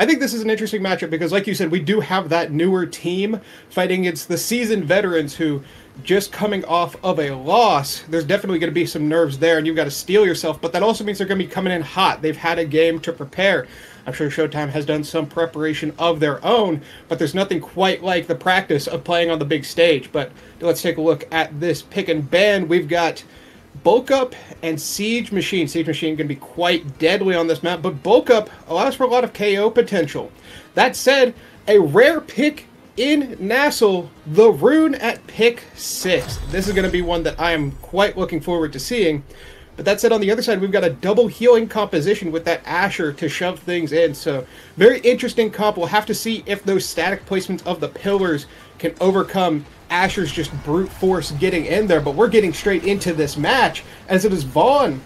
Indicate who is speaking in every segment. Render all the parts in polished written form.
Speaker 1: I think this is an interesting matchup because, like you said, we do have that newer team fighting against the seasoned veterans who just coming off of a loss. There's definitely going to be some nerves there, and you've got to steel yourself, but that also means they're going to be coming in hot. They've had a game to prepare. I'm sure Showtime has done some preparation of their own, but there's nothing quite like the practice of playing on the big stage. But let's take a look at this pick and ban. We've got Bulk Up and Siege Machine. Siege Machine going to be quite deadly on this map, but Bulk Up allows for a lot of KO potential. That said, a rare pick in NASL, the Rune at pick 6. This is going to be one that I am quite looking forward to seeing. But that said, on the other side, we've got a double healing composition with that Asher to shove things in. So, very interesting comp. We'll have to see if those static placements of the pillars can overcome Asher's just brute force getting in there. But we're getting straight into this match, as it is Vaughn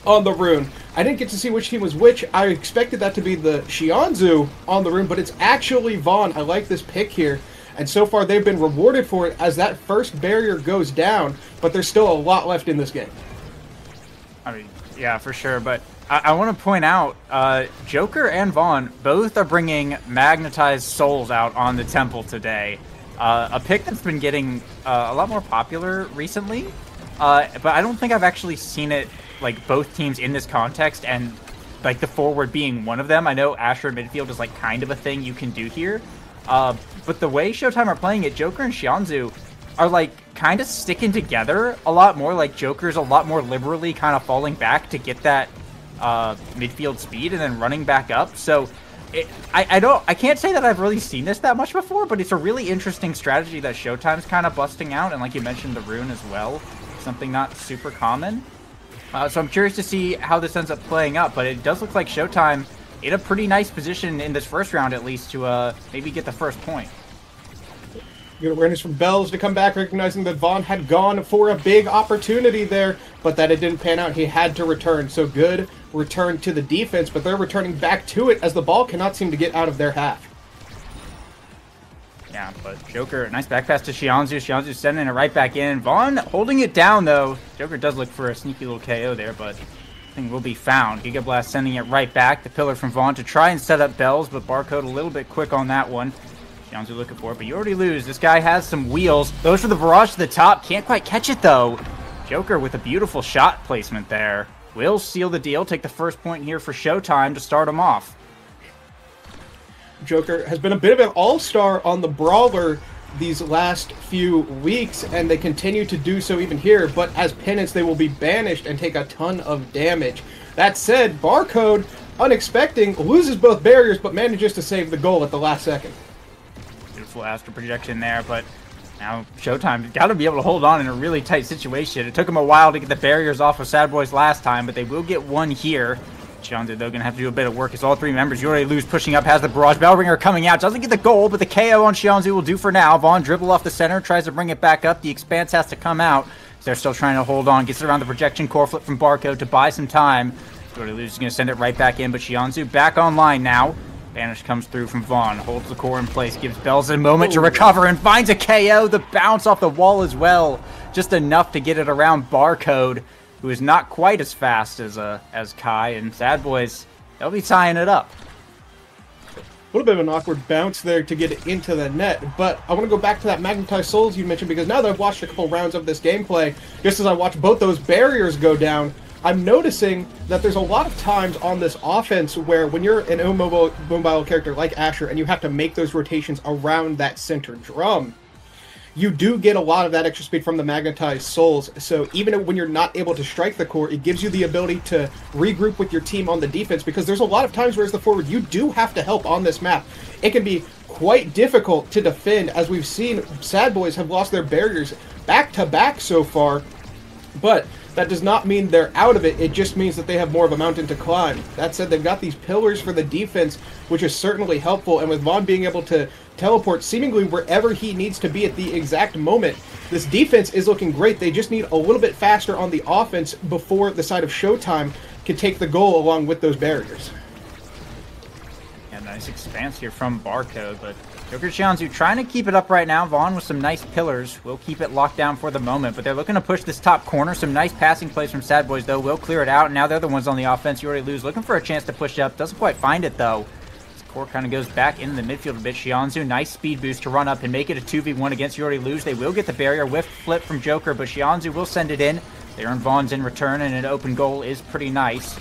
Speaker 1: on the Rune. I didn't get to see which team was which. I expected that to be the Xianzhu on the Rune, but it's actually Vaughn. I like this pick here. And so far, they've been rewarded for it as that first barrier goes down. But there's still a lot left in this game.
Speaker 2: I mean, yeah, for sure. But I want to point out, Joker and Vaughn both are bringing magnetized souls out on the temple today. A pick that's been getting a lot more popular recently. But I don't think I've actually seen it, like, both teams in this context and, like, the forward being one of them. I know Asher midfield is, like, kind of a thing you can do here. But the way Showtime are playing it, Joker and Xianzhu are, like, kind of sticking together a lot more. Like, Joker's a lot more liberally kind of falling back to get that midfield speed and then running back up. So I can't say that I've really seen this that much before, but it's a really interesting strategy that Showtime's kind of busting out. And like you mentioned, the Rune as well, something not super common. So I'm curious to see how this ends up playing out, but it does look like Showtime in a pretty nice position in this first round, at least, to maybe get the first point.
Speaker 1: Good awareness from Bells to come back, recognizing that Vaughn had gone for a big opportunity there, but that it didn't pan out. He had to return. So good return to the defense, but they're returning back to it as the ball cannot seem to get out of their half.
Speaker 2: Yeah, but Joker, nice back pass to Xianzhu. Xianzhu sending it right back in. Vaughn holding it down, though. Joker does look for a sneaky little KO there, but I think will be found. Giga Blast sending it right back. The pillar from Vaughn to try and set up Bells, but Barcode a little bit quick on that one. Xianzhu looking for it, but you already lose. This guy has some wheels. Goes for the barrage to the top. Can't quite catch it, though. Joker with a beautiful shot placement there. Will seal the deal. Take the first point here for Showtime to start him off.
Speaker 1: Joker has been a bit of an all-star on the Brawler these last few weeks, and they continue to do so even here, but as penance, they will be banished and take a ton of damage. That said, Barcode, unexpected, loses both barriers, but manages to save the goal at the last second.
Speaker 2: Beautiful astral projection there, but now Showtime's got to be able to hold on in a really tight situation. It took them a while to get the barriers off of SADBOIS last time, but they will get one here. Xianzhu, though, going to have to do a bit of work as all three members. You already lose pushing up, has the barrage. Bellringer coming out, doesn't get the goal, but the KO on Xianzhu will do for now. Vaughn dribble off the center, tries to bring it back up. The Expanse has to come out. They're still trying to hold on. Gets it around the projection core flip from Barcode to buy some time. Jordy Luz is going to send it right back in, but Xianzhu back online now. Banish comes through from Vaughn, holds the core in place, gives Bells a moment to recover, and finds a KO. The bounce off the wall as well. Just enough to get it around Barcode, who is not quite as fast as Kai, and SADBOIS, they'll be tying it up.
Speaker 1: A little bit of an awkward bounce there to get it into the net, but I want to go back to that Magnetized Souls you mentioned, because now that I've watched a couple rounds of this gameplay, just as I watch both those barriers go down, I'm noticing that there's a lot of times on this offense where when you're an immobile character like Asher and you have to make those rotations around that center drum, you do get a lot of that extra speed from the Magnetized Souls. So even when you're not able to strike the core, it gives you the ability to regroup with your team on the defense, because there's a lot of times where as the forward, you do have to help on this map. It can be quite difficult to defend, as we've seen SADBOIS have lost their barriers back-to-back so far, but that does not mean they're out of it. It just means that they have more of a mountain to climb. That said, they've got these pillars for the defense, which is certainly helpful. And with Vaughn being able to teleport seemingly wherever he needs to be at the exact moment, this defense is looking great. They just need a little bit faster on the offense before the side of Showtime can take the goal along with those barriers.
Speaker 2: Yeah, nice expanse here from Barcode, but Joker Xianzhu trying to keep it up right now. Vaughn with some nice pillars. Will keep it locked down for the moment, but they're looking to push this top corner. Some nice passing plays from SADBOIS, though. Will clear it out, and now they're the ones on the offense. You already lose. Looking for a chance to push up. Doesn't quite find it, though. Core kind of goes back in the midfield a bit. Xianzhu, nice speed boost to run up and make it a 2v1 against You Already Lose. They will get the barrier with flip from Joker, but Xianzhu will send it in. They earn Vaughn's in return, and an open goal is pretty nice.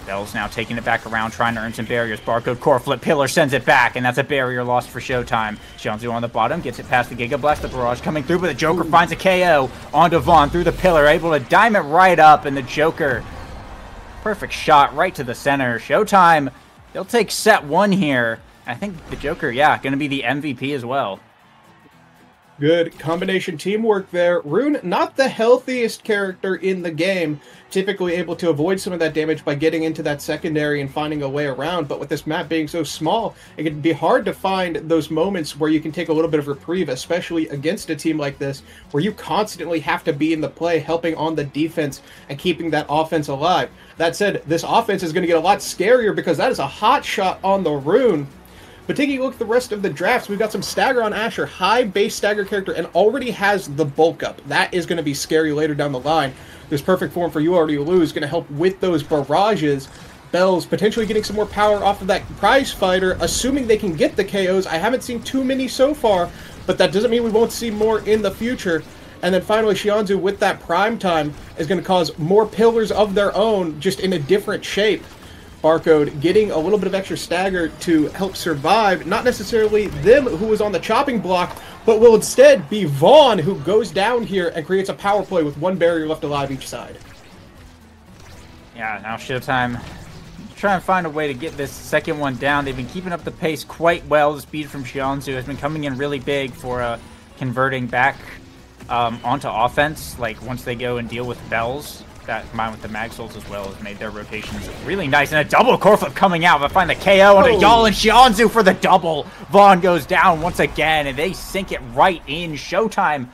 Speaker 2: Bell's now taking it back around, trying to earn some barriers. Barcode core flip, Pillar sends it back, and that's a barrier lost for Showtime. Xianzhu on the bottom, gets it past the Giga Blast. The barrage coming through, but the Joker finds a KO onto Vaughn through the Pillar, able to dime it right up, and the Joker, perfect shot right to the center. Showtime, they'll take set 1 here. I think the Joker, yeah, going to be the MVP as well.
Speaker 1: Good combination teamwork there. Rune, not the healthiest character in the game, typically able to avoid some of that damage by getting into that secondary and finding a way around, but with this map being so small, it can be hard to find those moments where you can take a little bit of reprieve, especially against a team like this, where you constantly have to be in the play, helping on the defense and keeping that offense alive. That said, this offense is going to get a lot scarier because that is a hot shot on the Rune. But taking a look at the rest of the drafts, we've got some stagger on Asher, high base stagger character, and already has the bulk up. That is going to be scary later down the line. There's perfect form for You Already Lose, going to help with those barrages. Bells potentially getting some more power off of that prize fighter, assuming they can get the KOs. I haven't seen too many so far, but that doesn't mean we won't see more in the future. And then finally, Xianzhu with that prime time is going to cause more pillars of their own, just in a different shape. Barcode getting a little bit of extra stagger to help survive. Not necessarily them who was on the chopping block, but will instead be Vaughn who goes down here and creates a power play with 1 barrier left alive each side.
Speaker 2: Yeah, now Showtime trying to find a way to get this second one down. They've been keeping up the pace quite well. The speed from Xianzhu has been coming in really big for converting back onto offense. Like once they go and deal with Bells, that combined with the Mag Souls as well has made their rotations really nice. And a double core flip coming out, but find the KO on Y'all and Xianzhu for the double. Vaughn goes down once again, and they sink it right in. Showtime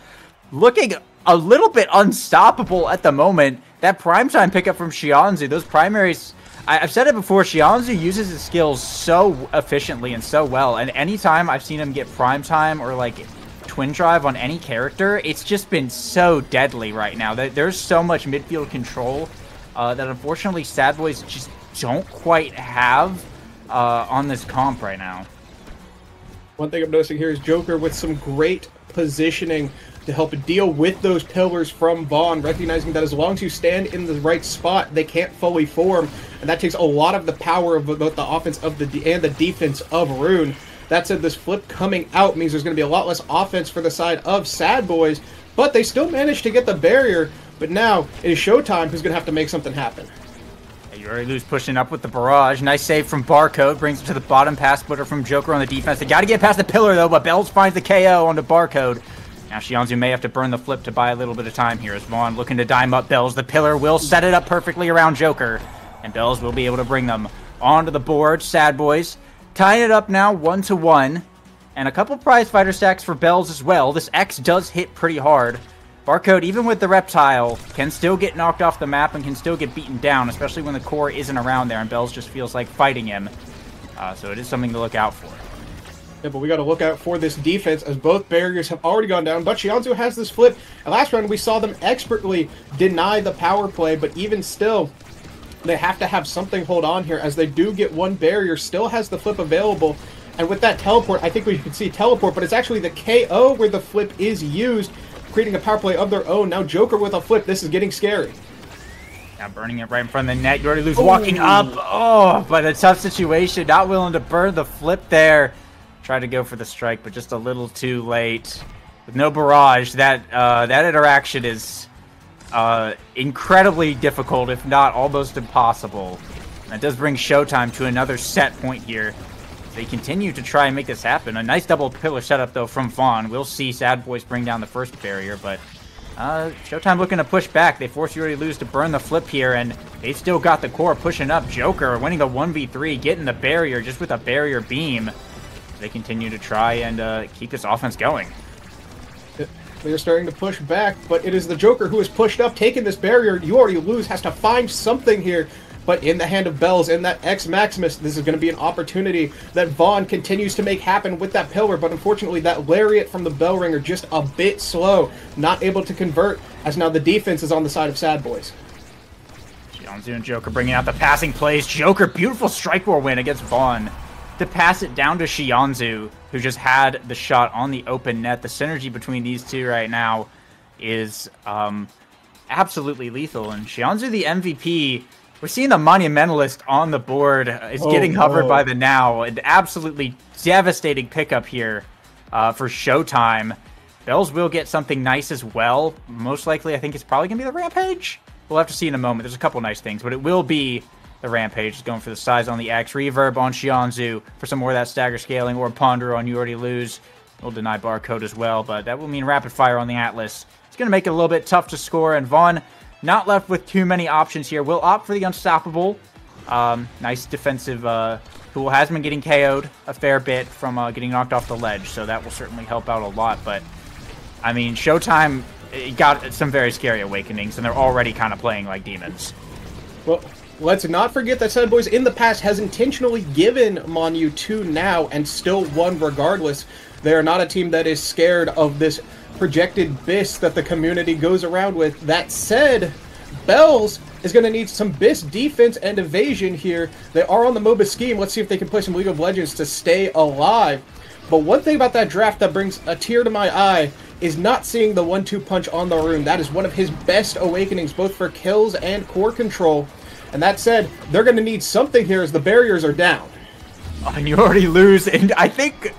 Speaker 2: looking a little bit unstoppable at the moment. That primetime pickup from Xianzhu, those primaries, I've said it before, Xianzhu uses his skills so efficiently and so well, and anytime I've seen him get primetime or like twin drive on any character, it's just been so deadly right now. There's so much midfield control that unfortunately SADBOIS just don't quite have on this comp right now.
Speaker 1: One thing I'm noticing here is Joker with some great positioning to help deal with those pillars from Vaughn, recognizing that as long as you stand in the right spot, they can't fully form, and that takes a lot of the power of both the offense of and the defense of Rune. That said, this flip coming out means there's going to be a lot less offense for the side of SADBOIS, but they still managed to get the barrier. But now it is Showtime who's going to have to make something happen.
Speaker 2: You Already Lose pushing up with the barrage. Nice save from Barcode. Brings it to the bottom. Pass splitter from Joker on the defense. They got to get past the pillar, though, but Bells finds the KO onto Barcode. Now Xianzhu may have to burn the flip to buy a little bit of time here as Vaughn looking to dime up Bells. The pillar will set it up perfectly around Joker, and Bells will be able to bring them onto the board. SADBOIS tying it up now 1-1, and a couple prize fighter stacks for Bells as well. This X does hit pretty hard. Barcode, even with the reptile, can still get knocked off the map and can still get beaten down, especially when the core isn't around there and Bells just feels like fighting him. So it is something to look out for.
Speaker 1: Yeah, but we got to look out for this defense as both barriers have already gone down. But Xianzhu has this flip. And last round we saw them expertly deny the power play, but even still, they have to have something hold on here as they do get 1 barrier, still has the flip available. And with that teleport, I think we can see teleport, but it's actually the KO where the flip is used, creating a power play of their own. Now Joker with a flip, this is getting scary.
Speaker 2: Now burning it right in front of the net. You Already Lose walking up. Oh, but a tough situation. Not willing to burn the flip there. Tried to go for the strike, but just a little too late. With no barrage, that interaction is incredibly difficult, if not almost impossible. And that does bring Showtime to another set point here. They continue to try and make this happen. A nice double pillar setup, though, from Vaughn. We'll see SADBOIS bring down the first barrier, but Showtime looking to push back. They force You Already Lose to burn the flip here, and they've still got the core pushing up. Joker winning the 1v3, getting the barrier just with a barrier beam. They continue to try and keep this offense going.
Speaker 1: They're starting to push back, but it is the Joker who is pushed up, taking this barrier. You Already Lose has to find something here, but in the hand of Bells and that X Maximus, this is going to be an opportunity that Vaughn continues to make happen with that pillar, but unfortunately that Lariat from the Bellringer just a bit slow, not able to convert, as now the defense is on the side of SADBOIS.
Speaker 2: Xianzhu and Joker bringing out the passing plays. Joker, beautiful strike war win against Vaughn. to pass it down to Xianzu, who just had the shot on the open net. The synergy between these two right now is absolutely lethal. And Xianzu, the MVP, we're seeing the Monumentalist on the board, is getting hovered by the Now. An absolutely devastating pickup here for Showtime. Bells will get something nice as well. Most likely, I think it's probably going to be the Rampage. We'll have to see in a moment. There's a couple nice things, but it will be the Rampage. Is going for the size on the X. Reverb on Xianzu for some more of that stagger scaling, or Ponder on You Already Lose. We'll deny barcode as well, but that will mean rapid fire on the Atlas. It's going to make it a little bit tough to score, and Vaughn, not left with too many options here, will opt for the Unstoppable. Nice defensive, who has been getting KO'd a fair bit from getting knocked off the ledge, so that will certainly help out a lot. But, I mean, Showtime got some very scary awakenings, and they're already kind of playing like demons.
Speaker 1: Well, let's not forget that SADBOIS in the past has intentionally given Monu to Now and still won regardless. They are not a team that is scared of this projected BIS that the community goes around with. That said, Bells is going to need some BIS defense and evasion here. They are on the MOBA scheme. Let's see if they can play some League of Legends to stay alive. But one thing about that draft that brings a tear to my eye is not seeing the 1-2 punch on the rune. That is one of his best awakenings, both for kills and core control. And that said, they're going to need something here as the barriers are down.
Speaker 2: And you already lose, and I think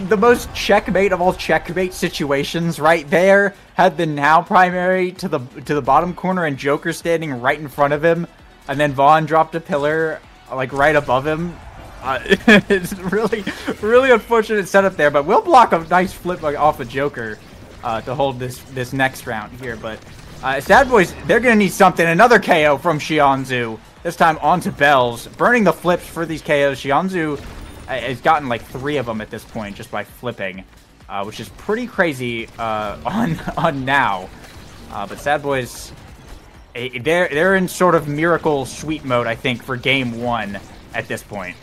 Speaker 2: the most checkmate of all checkmate situations right there had the Now primary to the bottom corner and Joker standing right in front of him, and then Vaughn dropped a pillar like right above him. It's really unfortunate setup there, but we'll block a nice flip off of Joker to hold this next round here. But SADBOIS, they're gonna need something. Another KO from Xianzu. This time onto Bells, burning the flips for these KOs. Xianzu has gotten like 3 of them at this point just by flipping, which is pretty crazy on Now. But SADBOIS, they're in sort of miracle sweep mode, I think, for game 1 at this point.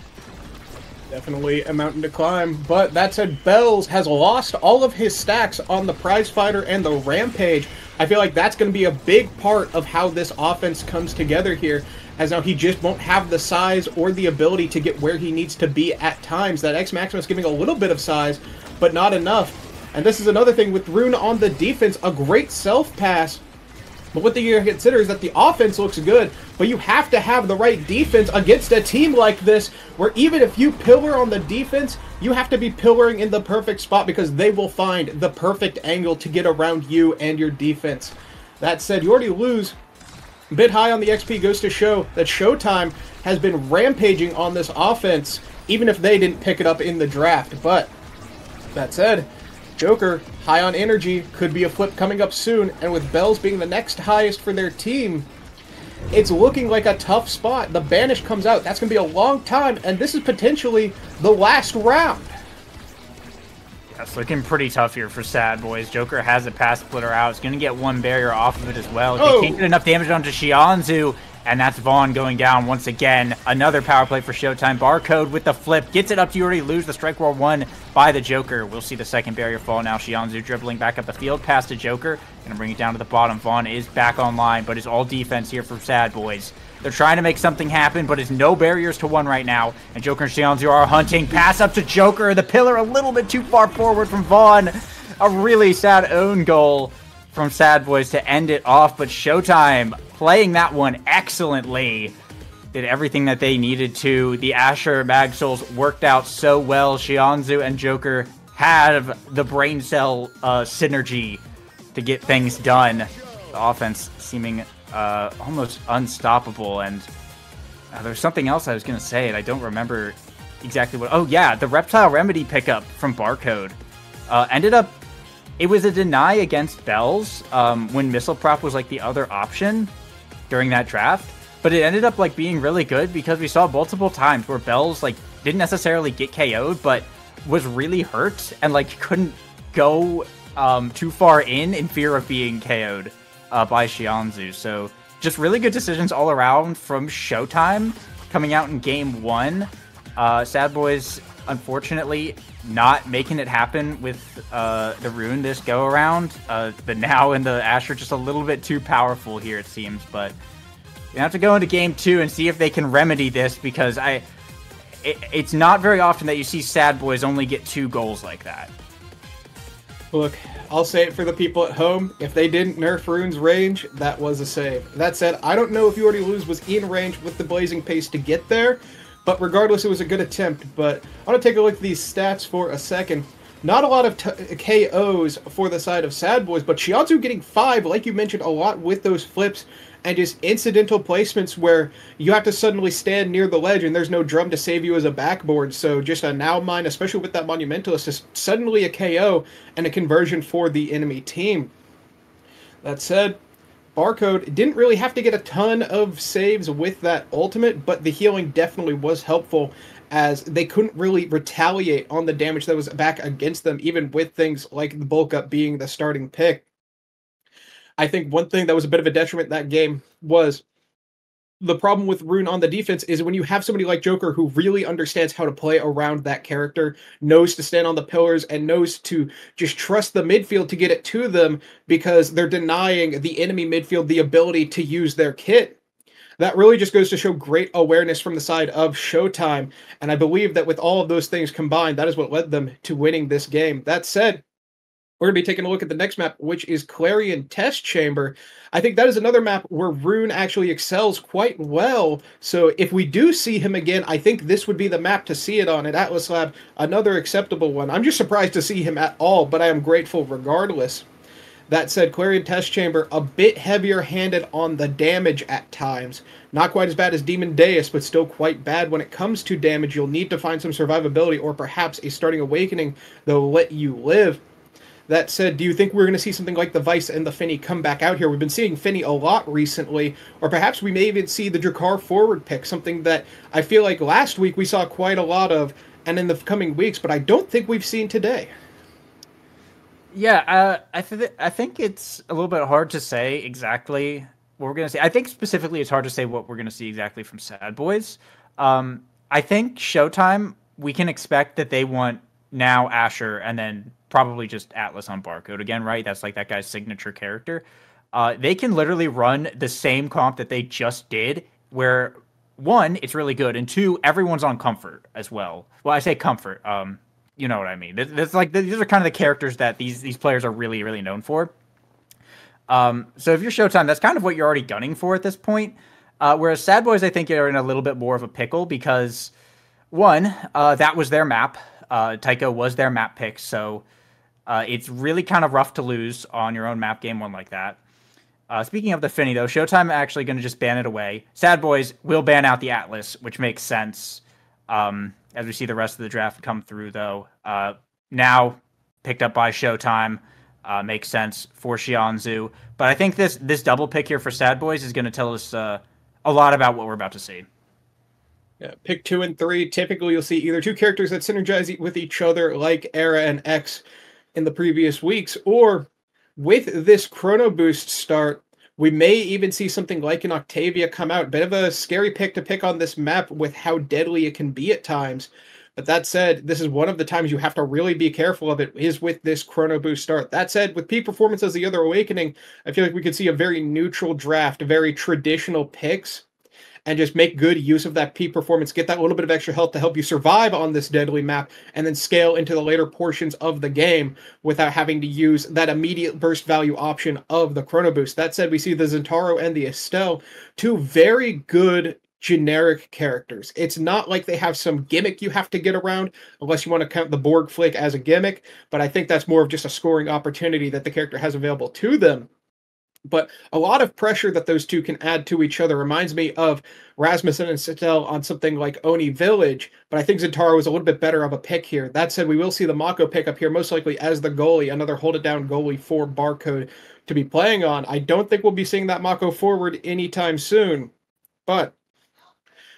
Speaker 1: Definitely a mountain to climb, but that said, Bells has lost all of his stacks on the Prize Fighter and the Rampage. I feel like that's going to be a big part of how this offense comes together here, as now he just won't have the size or the ability to get where he needs to be at times. That X Maximus giving a little bit of size, but not enough. And this is another thing with Rune on the defense, a great self-pass. But what you consider is that the offense looks good, but you have to have the right defense against a team like this, where even if you pillar on the defense, you have to be pillaring in the perfect spot because they will find the perfect angle to get around you and your defense. That said, you already lose. A bit high on the XP goes to show that Showtime has been rampaging on this offense, even if they didn't pick it up in the draft. But that said, Joker, high on energy, could be a flip coming up soon, and with Bells being the next highest for their team, it's looking like a tough spot. The Banish comes out. That's going to be a long time, and this is potentially the last round.
Speaker 2: Yeah, it's looking pretty tough here for SADBOIS. Joker has a pass splitter out. It's going to get 1 barrier off of it as well. They can't get enough damage onto Xianzu, and that's Vaughn going down once again. Another power play for Showtime. Barcode with the flip. Gets it up to You Already Lose. The strike roll 1 by the Joker. We'll see the second barrier fall now. Xianzu dribbling back up the field past the Joker. Going to bring it down to the bottom. Vaughn is back online, but it's all defense here for SADBOIS. They're trying to make something happen, but it's no barriers to 1 right now. And Joker and Xianzu are hunting. Pass up to Joker. The pillar a little bit too far forward from Vaughn. A really sad own goal from SADBOIS to end it off, but Showtime playing that one excellently. Did everything that they needed to. The Asher Mag Souls worked out so well. Xianzu and Joker have the brain cell synergy to get things done. The offense seeming almost unstoppable. And there's something else I was going to say, and I don't remember exactly what. Oh yeah, the Reptile Remedy pickup from Barcode ended up. It was a deny against Bells when Missile Prop was like the other option during that draft, but it ended up like being really good because we saw multiple times where Bells like didn't necessarily get KO'd, but was really hurt and like couldn't go too far in fear of being KO'd by Xianzu. So just really good decisions all around from Showtime coming out in game 1. SADBOIS, unfortunately, not making it happen with the Rune this go around. The Now and the Asher just a little bit too powerful here, it seems. But we have to go into game 2 and see if they can remedy this, because it's not very often that you see SADBOIS only get 2 goals like that.
Speaker 1: Look, I'll say it for the people at home. If they didn't nerf Rune's range, that was a save. That said, I don't know if You Already Lose was in range with the Blazing Pace to get there, but regardless, it was a good attempt. But I want to take a look at these stats for a second. Not a lot of KOs for the side of SADBOIS, but Shianzu getting 5, like you mentioned, a lot with those flips and just incidental placements where you have to suddenly stand near the ledge and there's no drum to save you as a backboard. So just a now mine, especially with that Monumentalist, is suddenly a KO and a conversion for the enemy team. That said, Barcode didn't really have to get a ton of saves with that ultimate, but the healing definitely was helpful, as they couldn't really retaliate on the damage that was back against them, even with things like the bulk up being the starting pick. I think one thing that was a bit of a detriment in that game was the problem with Rune on the defense is when you have somebody like Joker who really understands how to play around that character, knows to stand on the pillars, and knows to just trust the midfield to get it to them because they're denying the enemy midfield the ability to use their kit. That really just goes to show great awareness from the side of Showtime, and I believe that with all of those things combined, that is what led them to winning this game. That said, we're going to be taking a look at the next map, which is Clarion Test Chamber. I think that is another map where Rune actually excels quite well. So if we do see him again, I think this would be the map to see it on at Atlas Lab. Another acceptable one. I'm just surprised to see him at all, but I am grateful regardless. That said, Clarion Test Chamber, a bit heavier-handed on the damage at times. Not quite as bad as Demon Deus, but still quite bad when it comes to damage. You'll need to find some survivability or perhaps a starting awakening that will let you live. That said, do you think we're going to see something like the Vice and the Finny come back out here? We've been seeing Finny a lot recently, or perhaps we may even see the Drakkar forward pick, something that I feel like last week we saw quite a lot of, and in the coming weeks, but I don't think we've seen today.
Speaker 2: Yeah, I think it's a little bit hard to say exactly what we're going to see. I think specifically it's hard to say what we're going to see exactly from SADBOIS. I think Showtime, we can expect that they want now Asher and then probably just Atlas on Barcode again, right? That's like that guy's signature character. They can literally run the same comp that they just did, where 1, it's really good, and 2, everyone's on comfort as well. Well, I say comfort. You know what I mean. That's like these are kind of the characters that these players are really, really known for. So if you're Showtime, that's kind of what you're already gunning for at this point. Whereas SADBOIS, I think, are in a little bit more of a pickle because 1, that was their map. Tycho was their map pick, so it's really kind of rough to lose on your own map game 1 like that. Speaking of the Finny, though, Showtime actually going to just ban it away. SADBOIS will ban out the Atlas, which makes sense. As we see the rest of the draft come through, though, now picked up by Showtime, makes sense for Shianzu. But I think this double pick here for SADBOIS is going to tell us a lot about what we're about to see.
Speaker 1: Yeah, pick 2 and 3. Typically, you'll see either 2 characters that synergize with each other, like Era and X in the previous weeks, or with this Chrono Boost start, we may even see something like an Octavia come out. Bit of a scary pick to pick on this map with how deadly it can be at times. But that said, this is one of the times you have to really be careful of it, is with this Chrono Boost start. That said, with Peak Performance as the other awakening, I feel like we could see a very neutral draft, very traditional picks, and just make good use of that peak performance, get that little bit of extra health to help you survive on this deadly map, and then scale into the later portions of the game without having to use that immediate burst value option of the Chrono Boost. That said, we see the Zentaro and the Estelle, 2 very good generic characters. It's not like they have some gimmick you have to get around, unless you want to count the Borg Flick as a gimmick, but I think that's more of just a scoring opportunity that the character has available to them. But a lot of pressure that those 2 can add to each other reminds me of Rasmussen and Sitel on something like Oni Village, but I think Zentaro was a little bit better of a pick here. That said, we will see the Mako pick up here, most likely as the goalie, another hold-it-down goalie for Barcode to be playing on. I don't think we'll be seeing that Mako forward anytime soon, but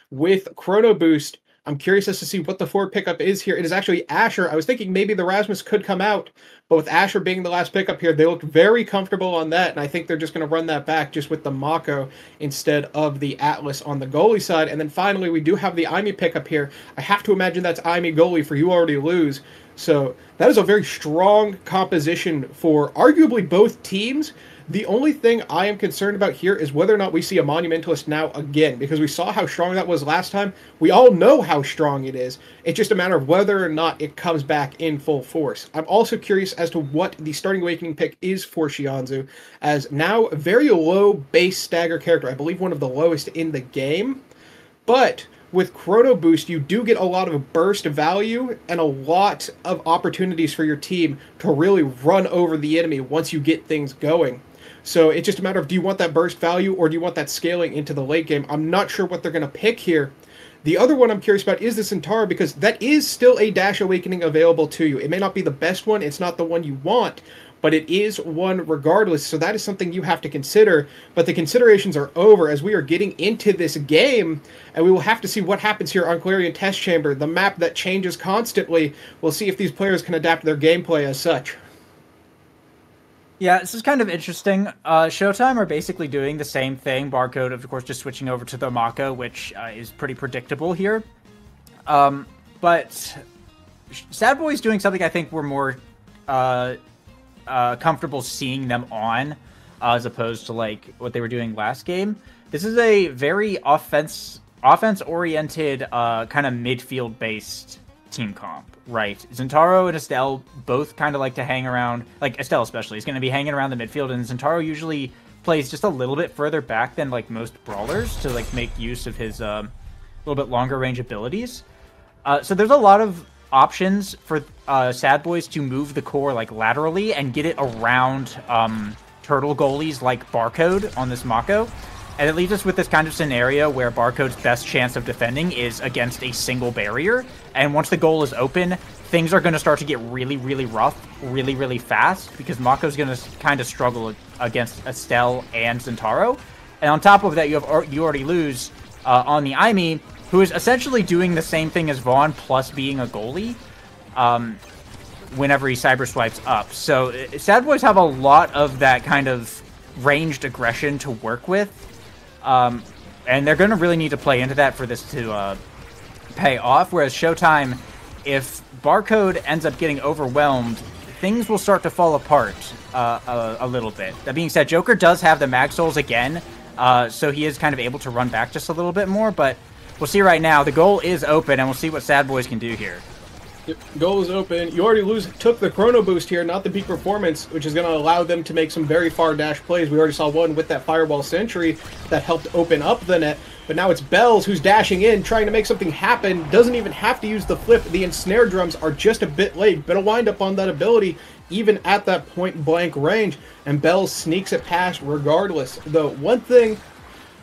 Speaker 1: with Chrono Boost, I'm curious as to see what the forward pickup is here. It is actually Asher. I was thinking maybe the Rasmus could come out, but with Asher being the last pickup here, they looked very comfortable on that, and I think they're just going to run that back just with the Mako instead of the Atlas on the goalie side. And then finally, we do have the Aimi pickup here. I have to imagine that's Aimi goalie for You Already Lose. So that is a very strong composition for arguably both teams. The only thing I am concerned about here is whether or not we see a Monumentalist now again, because we saw how strong that was last time. We all know how strong it is. It's just a matter of whether or not it comes back in full force. I'm also curious as to what the starting Awakening pick is for Shianzu, as now a very low base stagger character. I believe one of the lowest in the game. But with Chrono Boost, you do get a lot of burst value and a lot of opportunities for your team to really run over the enemy once you get things going. So it's just a matter of, do you want that burst value or do you want that scaling into the late game? I'm not sure what they're going to pick here. The other one I'm curious about is the Centauro, because that is still a Dash Awakening available to you. It may not be the best one, it's not the one you want, but it is one regardless, so that is something you have to consider. But the considerations are over as we are getting into this game, and we will have to see what happens here on Clarion Test Chamber, the map that changes constantly. We'll see if these players can adapt their gameplay as such.
Speaker 2: Yeah, this is kind of interesting. Showtime are basically doing the same thing. Barcode, of course, just switching over to the Mako, which is pretty predictable here. But SADBOIS doing something I think we're more comfortable seeing them on, as opposed to like what they were doing last game. This is a very offense-oriented, kind of midfield-based team comp, right? Centauro and Estelle both kind of like to hang around, like Estelle especially is going to be hanging around the midfield, and Centauro usually plays just a little bit further back than like most brawlers to like make use of his little bit longer range abilities. So there's a lot of options for SADBOIS to move the core like laterally and get it around turtle goalies like Barcode on this Mako. And it leaves us with this kind of scenario where Barcode's best chance of defending is against a single barrier. And once the goal is open, things are going to start to get really, really rough, really, really fast, because Mako's going to kind of struggle against Estelle and Centauro. And on top of that, you already lose on the Aimee, who is essentially doing the same thing as Vaughn plus being a goalie whenever he cyber swipes up. So SADBOIS have a lot of that kind of ranged aggression to work with. And they're going to really need to play into that for this to pay off. Whereas Showtime, if Barcode ends up getting overwhelmed, things will start to fall apart a little bit. That being said, Joker does have the Mag Souls again, so he is kind of able to run back just a little bit more. But we'll see right now. The goal is open, and we'll see what SADBOIS can do here.
Speaker 1: Yep, goal is open. You already took the Chrono Boost here, not the peak performance, which is going to allow them to make some very far dash plays. We already saw one with that Fireball Sentry that helped open up the net. But now it's Bells who's dashing in, trying to make something happen. Doesn't even have to use the flip. The ensnare drums are just a bit late, but a wind up on that ability even at that point-blank range. And Bells sneaks it past regardless. Though one thing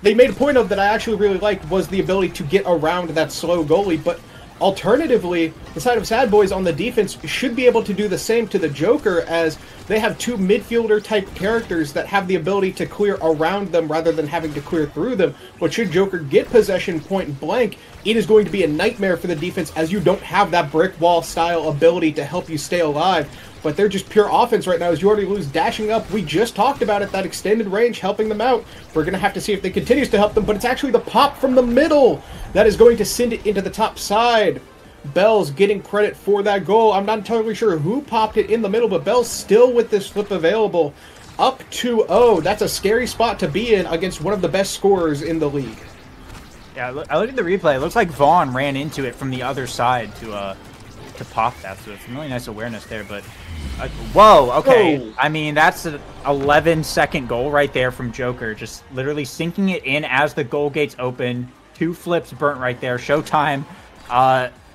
Speaker 1: they made a point of that I actually really liked was the ability to get around that slow goalie, but alternatively, the side of SADBOIS on the defense should be able to do the same to the Joker, as they have two midfielder-type characters that have the ability to clear around them rather than having to clear through them. But should Joker get possession point blank, it is going to be a nightmare for the defense, as you don't have that brick wall style ability to help you stay alive. But they're just pure offense right now as you already lose dashing up. We just talked about it, that extended range helping them out. We're going to have to see if it continues to help them, but it's actually the pop from the middle that is going to send it into the top side. Bells getting credit for that goal. I'm not entirely sure who popped it in the middle, but Bells still with this flip available. Up 2-0. That's a scary spot to be in against one of the best scorers in the league.
Speaker 2: Yeah, I looked at the replay. It looks like Vaughn ran into it from the other side to pop that, so it's really nice awareness there, but whoa, okay. Whoa. I mean, that's an 11-second goal right there from Joker, just literally sinking it in as the goal gates open. 2 flips burnt right there. Showtime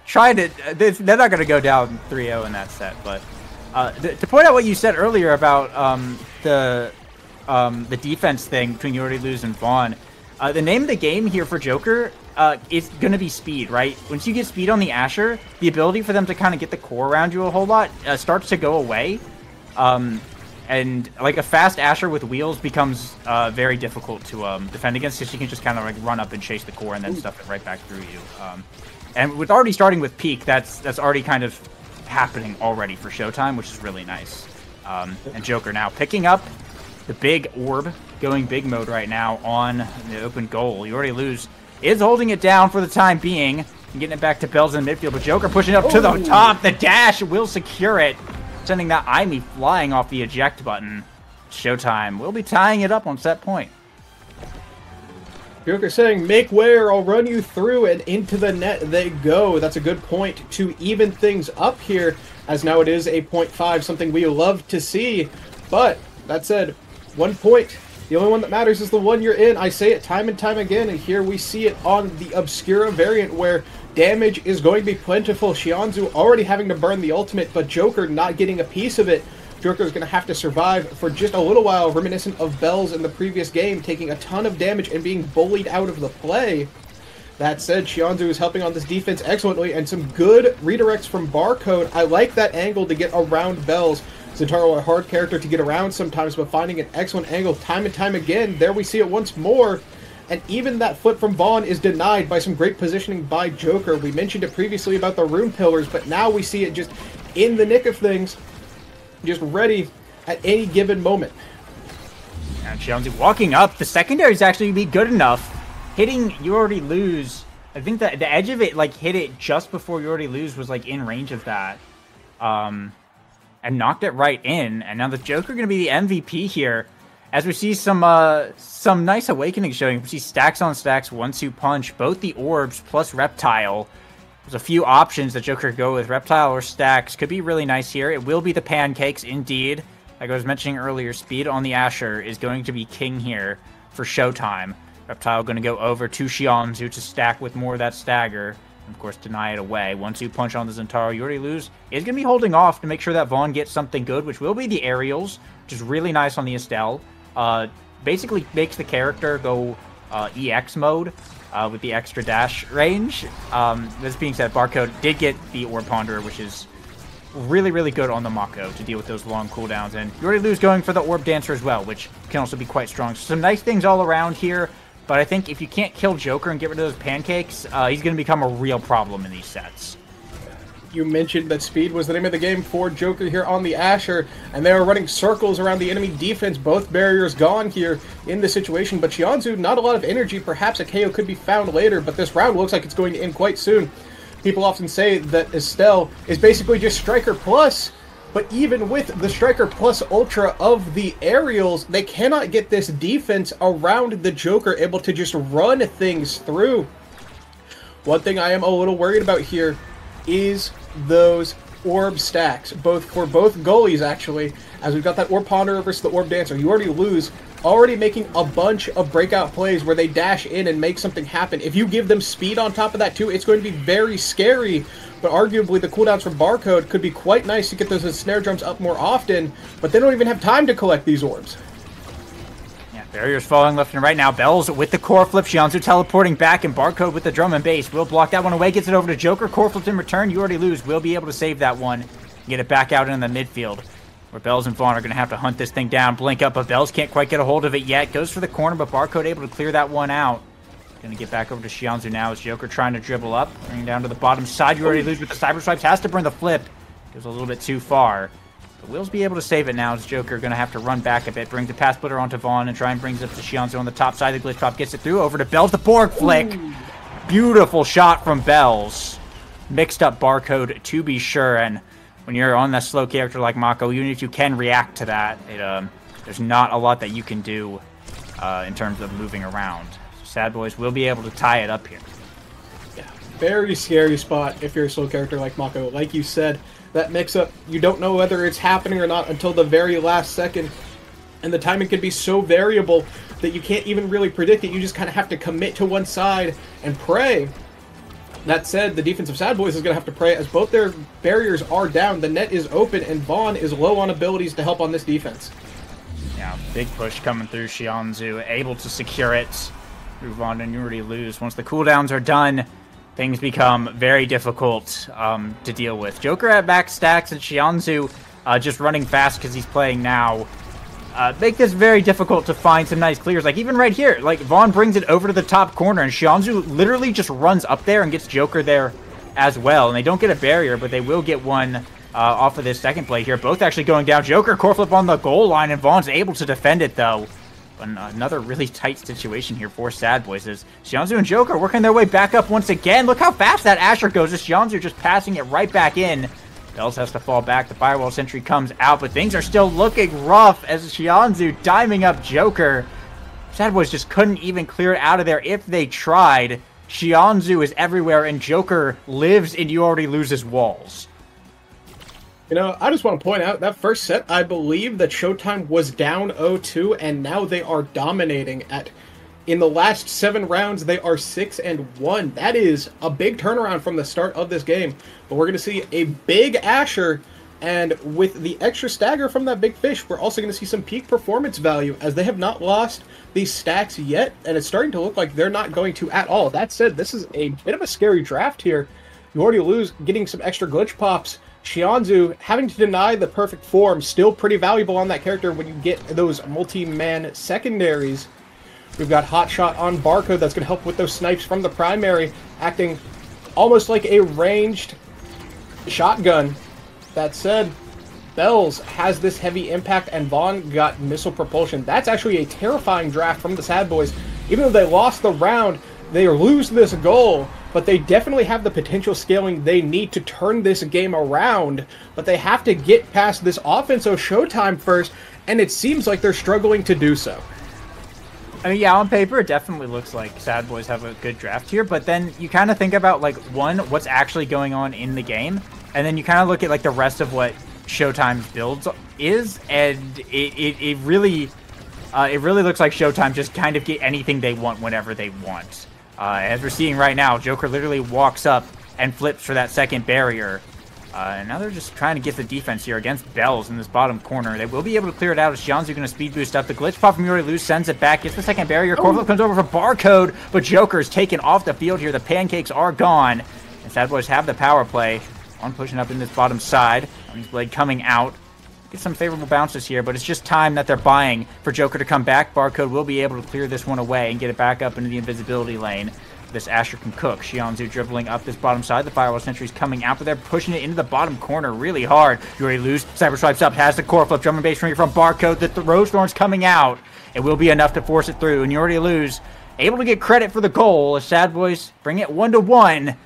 Speaker 2: tried it. They're not going to go down 3-0 in that set, but to point out what you said earlier about the defense thing between Yordi Luz and Vaughn, the name of the game here for Joker is going to be speed, right? Once you get speed on the Asher, the ability for them to kind of get the core around you a whole lot starts to go away. And like a fast Asher with wheels becomes very difficult to defend against, because you can just kind of like run up and chase the core and then stuff it right back through you. And with already starting with Peak, that's already kind of happening already for Showtime, which is really nice. And Joker now picking up the big orb, going big mode right now on the open goal. You already lose. Is holding it down for the time being and getting it back to Bells in midfield, but Joker pushing up to the top. The dash will secure it, sending that Aimee flying off the eject button. Showtime will be tying it up on set point.
Speaker 1: Joker saying, make way or I'll run you through, and into the net they go. That's a good point to even things up here, as now it is a 0.5, something we love to see. But, that said, 1 point. The only one that matters is the one you're in. I say it time and time again, and here we see it on the Obscura variant, where damage is going to be plentiful. Xianzhu already having to burn the ultimate, but Joker not getting a piece of it. Joker's going to have to survive for just a little while, reminiscent of Bells in the previous game, taking a ton of damage and being bullied out of the play. That said, Xianzhu is helping on this defense excellently, and some good redirects from Barcode. I like that angle to get around Bells. Zentaro, a hard character to get around sometimes, but finding an excellent angle time and time again. There we see it once more. And even that flip from Vaughn is denied by some great positioning by Joker. We mentioned it previously about the rune pillars, but now we see it just in the nick of things, just ready at any given moment.
Speaker 2: And Xianzhu walking up. The secondary is actually be good enough. Hitting You Already Lose. I think that the edge of it, like, hit it just before You Already Lose was, like, in range of that. And knocked it right in. And now the Joker going to be the MVP here. As we see some nice awakening showing. We see stacks on stacks, 1-2 punch, both the orbs plus Reptile. There's a few options that Joker could go with. Reptile or stacks could be really nice here. It will be the pancakes, indeed. Like I was mentioning earlier, speed on the Asher is going to be king here for Showtime. Reptile going to go over to Xianzhu to stack with more of that stagger. And of course, deny it away. 1-2 punch on the Zentaro. You Already Lose is going to be holding off to make sure that Vaughn gets something good, which will be the aerials, which is really nice on the Estelle. Basically makes the character go EX mode with the extra dash range. This being said, Barcode did get the Orb Ponderer, which is really, really good on the Mako to deal with those long cooldowns. And You Already Lose going for the Orb Dancer as well, which can also be quite strong. So some nice things all around here. But I think if you can't kill Joker and get rid of those pancakes, he's going to become a real problem in these sets.
Speaker 1: You mentioned that speed was the name of the game for Joker here on the Asher, and they were running circles around the enemy defense. Both barriers gone here in this situation, but Xianzhu, not a lot of energy. Perhaps a KO could be found later, but this round looks like it's going to end quite soon. People often say that Estelle is basically just Striker Plus, but even with the Striker Plus Ultra of the aerials, they cannot get this defense around the Joker, able to just run things through. One thing I am a little worried about here is those orb stacks, for both goalies actually, as we've got that Orb Ponderer versus the Orb Dancer. You Already Lose, already making a bunch of breakout plays where they dash in and make something happen. If you give them speed on top of that too, it's going to be very scary, but arguably the cooldowns from Barcode could be quite nice to get those snare drums up more often, but they don't even have time to collect these orbs.
Speaker 2: Barriers falling left and right now. Bells with the core flip. Xianzhu teleporting back, and Barcode with the drum and bass. Will block that one away. Gets it over to Joker. Core flips in return. You Already Lose. Will be able to save that one. Get it back out in the midfield, where Bells and Vaughn are going to have to hunt this thing down. Blink up, but Bells can't quite get a hold of it yet. Goes for the corner, but Barcode able to clear that one out. Going to get back over to Xianzhu now as Joker trying to dribble up. Bringing down to the bottom side. You Already Lose with the Cyber Swipes. Has to burn the flip. Goes a little bit too far. Will's be able to save it now as Joker going to have to run back a bit. Brings the pass splitter onto Vaughn and try and brings it to Xianzhu on the top side. The glitch drop gets it through over to Bells. The Borg flick. Ooh. Beautiful shot from Bells. Mixed up Barcode to be sure. And when you're on that slow character like Mako, even if you can react to that, there's not a lot that you can do in terms of moving around. So SADBOIS will be able to tie it up here.
Speaker 1: Yeah, very scary spot if you're a slow character like Mako. Like you said, that mix-up, you don't know whether it's happening or not until the very last second, and the timing can be so variable that you can't even really predict it. You just kind of have to commit to one side and pray. That said, the defense of SADBOIS is going to have to pray as both their barriers are down, the net is open, and Vaughn is low on abilities to help on this defense.
Speaker 2: Yeah, big push coming through Xianzhu, able to secure it through Vaughn, and You Already Lose. Once the cooldowns are done, things become very difficult to deal with. Joker at back stacks and Xianzhu just running fast because he's playing now. Make this very difficult to find some nice clears. Like even right here, like Vaughn brings it over to the top corner and Xianzhu literally just runs up there and gets Joker there as well. And they don't get a barrier, but they will get one off of this second play here. Both actually going down. Joker core flip on the goal line, and Vaughn's able to defend it though. Another really tight situation here for SADBOIS as Xianzhu and Joker working their way back up once again. Look how fast that Asher goes. As Xianzhu just passing it right back in. Bells has to fall back. The Firewall Sentry comes out, but things are still looking rough as Xianzhu diming up Joker. SADBOIS just couldn't even clear it out of there if they tried. Xianzhu is everywhere, and Joker lives in You Already Lose's walls.
Speaker 1: You know, I just want to point out, that first set, I believe that Showtime was down 0-2, and now they are dominating at... In the last 7 rounds, they are 6-1. That is a big turnaround from the start of this game. But we're going to see a big Asher, and with the extra stagger from that big fish, we're also going to see some peak performance value, as they have not lost these stacks yet, and it's starting to look like they're not going to at all. That said, this is a bit of a scary draft here. You already lose, getting some extra glitch pops. Xianzhu having to deny the perfect form, still pretty valuable on that character when you get those multi-man secondaries. We've got Hotshot on Barcode that's going to help with those snipes from the primary, acting almost like a ranged shotgun. That said, Bells has this heavy impact, and Vaughn got missile propulsion. That's actually a terrifying draft from the SADBOIS. Even though they lost the round, they lose this goal, but they definitely have the potential scaling they need to turn this game around. But they have to get past this offensive Showtime first, and it seems like they're struggling to do so.
Speaker 2: I mean, yeah, on paper, it definitely looks like SADBOIS have a good draft here, but then you kind of think about, like, one, what's actually going on in the game, and then you kind of look at, like, the rest of what Showtime's builds is, and it really looks like Showtime just kind of get anything they want whenever they want. As we're seeing right now, Joker literally walks up and flips for that second barrier. And now they're just trying to get the defense here against Bells in this bottom corner. They will be able to clear it out as Xianzhu going to speed boost up. The glitch pop from You Already Lose sends it back. Gets the second barrier. Corvette comes over for Barcode, but Joker's taken off the field here. The pancakes are gone. And SADBOIS have the power play. On pushing up in this bottom side. His blade coming out. Get some favorable bounces here, but it's just time that they're buying for Joker to come back. Barcode will be able to clear this one away and get it back up into the invisibility lane. This Asher can cook. Xianzhu dribbling up this bottom side. The Firewall Sentry's coming out, but they're pushing it into the bottom corner really hard. You Already Lose. Cyber swipes up, has the core flip. Drum and bass from Barcode. The Rose Thorn's coming out. It will be enough to force it through, and You Already Lose. Able to get credit for the goal as SADBOIS bring it 1-1.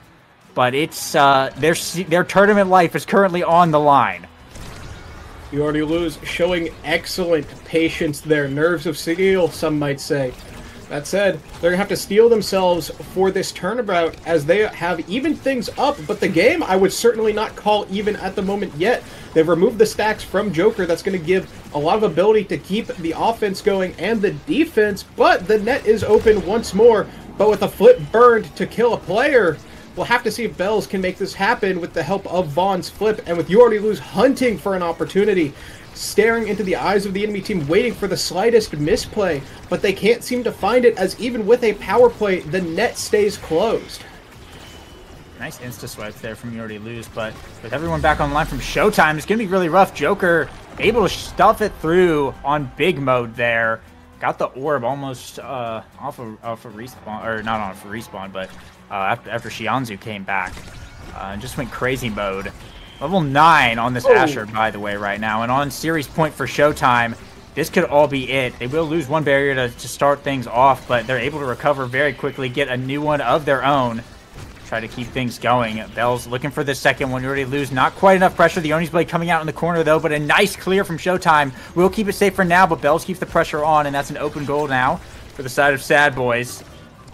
Speaker 2: But it's their tournament life is currently on the line.
Speaker 1: You Already Lose, showing excellent patience there. Nerves of steel, some might say. That said, they're going to have to steel themselves for this turnabout as they have evened things up, but the game I would certainly not call even at the moment yet. They've removed the stacks from Joker. That's going to give a lot of ability to keep the offense going and the defense, but the net is open once more. But with a flip burned to kill a player, we'll have to see if Bells can make this happen with the help of Vaughn's flip, and with You Already Lose hunting for an opportunity, staring into the eyes of the enemy team, waiting for the slightest misplay, but they can't seem to find it, as even with a power play, the net stays closed.
Speaker 2: Nice insta-swipes there from You Already Lose, but with everyone back online from Showtime, it's going to be really rough. Joker able to stuff it through on big mode there. Got the orb almost off a respawn, or not on a respawn, but after Xianzhu came back. And just went crazy mode. Level 9 on this Asher, by the way, right now. And on series point for Showtime, this could all be it. They will lose one barrier to start things off, but they're able to recover very quickly, get a new one of their own. Try to keep things going. Bells looking for the second one. You Already Lose. Not quite enough pressure. The Oni's blade coming out in the corner, though, but a nice clear from Showtime. We'll keep it safe for now, but Bells keeps the pressure on, and that's an open goal now for the side of SADBOIS.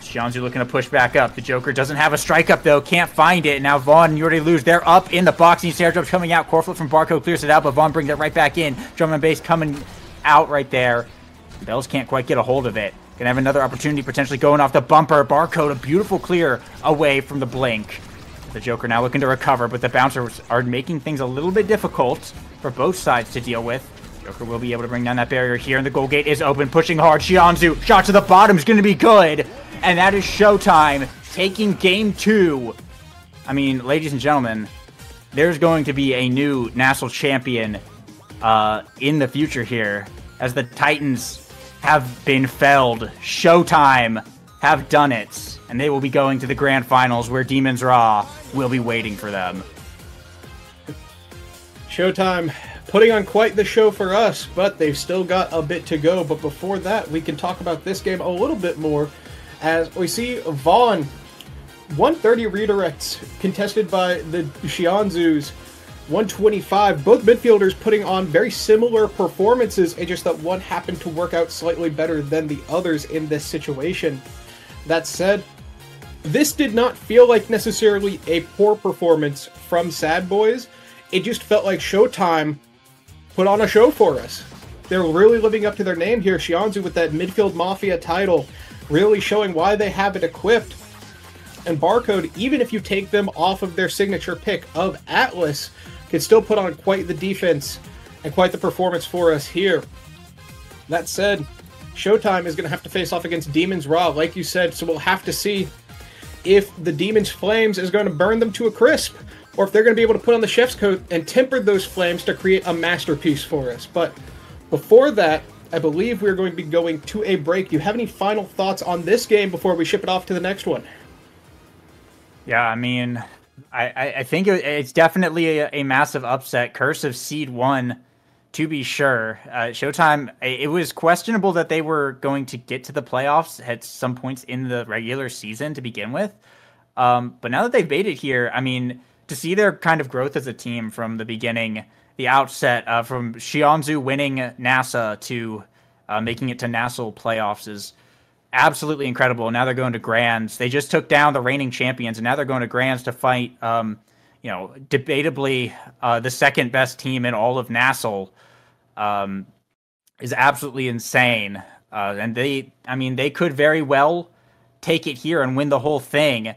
Speaker 2: Xianzhu looking to push back up. The Joker doesn't have a strike up, though. Can't find it. Now Vaughn and You Already Lose. They're up in the box. And Sarah Drops coming out. Core flip from Barcode clears it out, but Vaughn brings it right back in. Drum and bass coming out right there. Bells can't quite get a hold of it. Gonna have another opportunity potentially going off the bumper. Barcode, a beautiful clear away from the blink. The Joker now looking to recover, but the bouncers are making things a little bit difficult for both sides to deal with. Joker will be able to bring down that barrier here, and the goal gate is open, pushing hard. Xianzhu, shot to the bottom is going to be good. And that is Showtime taking game 2. I mean, ladies and gentlemen, there's going to be a new NASL champion in the future here, as the Titans have been felled. Showtime have done it, and they will be going to the grand finals where Demons Raw will be waiting for them.
Speaker 1: Showtime putting on quite the show for us, but they've still got a bit to go. But before that, we can talk about this game a little bit more, as we see Vaughn 130 redirects contested by the Xianzhus. 125. Both midfielders putting on very similar performances, it's just that one happened to work out slightly better than the others in this situation. That said, this did not feel like necessarily a poor performance from SADBOIS. It just felt like Showtime put on a show for us. They're really living up to their name here. Xianzhu with that midfield mafia title, really showing why they have it equipped. And Barcode, even if you take them off of their signature pick of Atlas, can still put on quite the defense and quite the performance for us here. That said, Showtime is going to have to face off against Demon's RAHH, like you said, so we'll have to see if the Demon's Flames is going to burn them to a crisp, or if they're going to be able to put on the chef's coat and temper those flames to create a masterpiece for us. But before that, I believe we're going to be going to a break. Do you have any final thoughts on this game before we ship it off to the next one?
Speaker 2: Yeah, I mean, I think it's definitely a massive upset. Curse of Seed 1, to be sure. Showtime, it was questionable that they were going to get to the playoffs at some points in the regular season to begin with. But now that they've made it here, I mean, to see their kind of growth as a team from the beginning, the outset, from Xianzhu winning NASA to making it to NASL playoffs is absolutely incredible. Now they're going to Grands. They just took down the reigning champions, and now they're going to Grands to fight, debatably the second best team in all of NASL. Is absolutely insane. And they could very well take it here and win the whole thing.